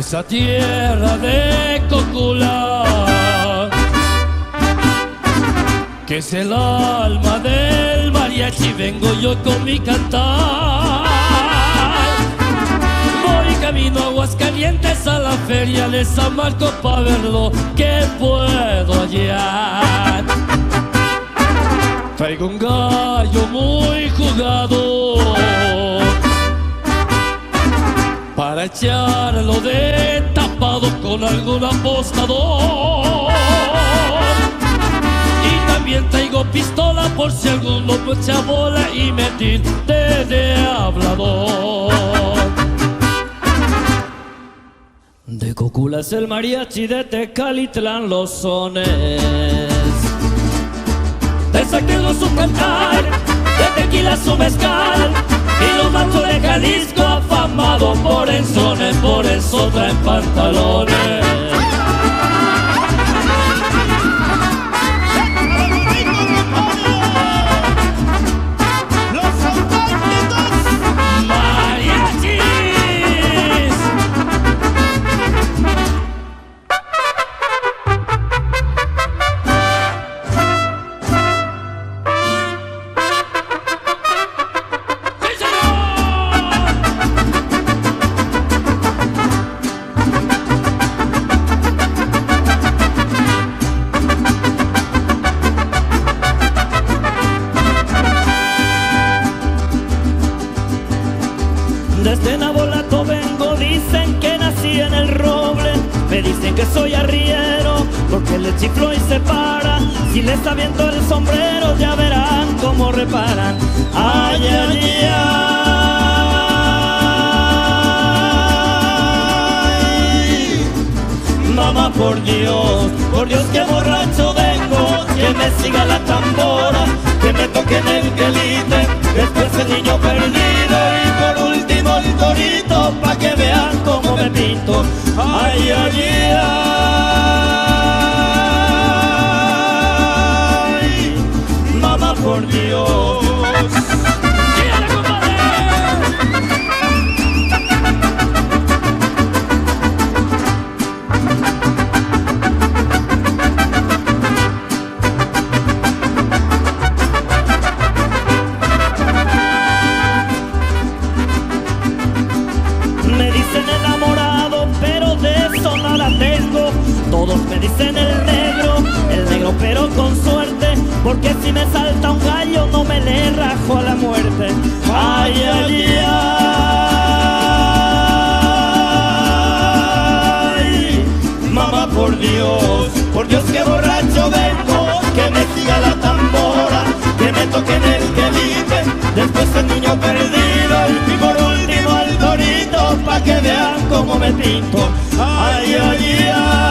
esa tierra de Cocula, que es el alma del mariachi. Vengo yo con mi cantar, voy camino a Aguascalientes a la feria de San Marcos pa' verlo que puedo hallar. Traigo un gallo muy jugado para echarlo de tapado con algún apostador. Y también traigo pistola por si alguno me echa bola y me tinte de hablador. De Cocula es el mariachi, de Tecalitlán los sones, de Saquedo su cantar, de Tequila su mezcal, y los machos de Jalisco afamados por ensones, por eso traen pantalones. Desde Nabolato vengo, dicen que nací en el roble. Me dicen que soy arriero porque le chiflo y se para. Si les aviento el sombrero ya verán cómo reparan. Ay, ay, ay. Mamá, por Dios que borracho vengo. Que me siga la tambora, que me toquen el quelite, después el niño perdido y por último el torito, pa' que vean cómo me pinto. Ay, ay, ay, mamá, por Dios. Me dicen enamorado, pero de eso nada tengo. Todos me dicen el negro pero con suerte, porque si me salta un gallo no me le rajo a la muerte. Ay, ay, ay, mamá, por Dios que borracho vengo, que me siga la tambora, que me toquen el quelite, después el niño perdido y por último el torito, pa' que vean cómo me pinto. Ay, ay, ay.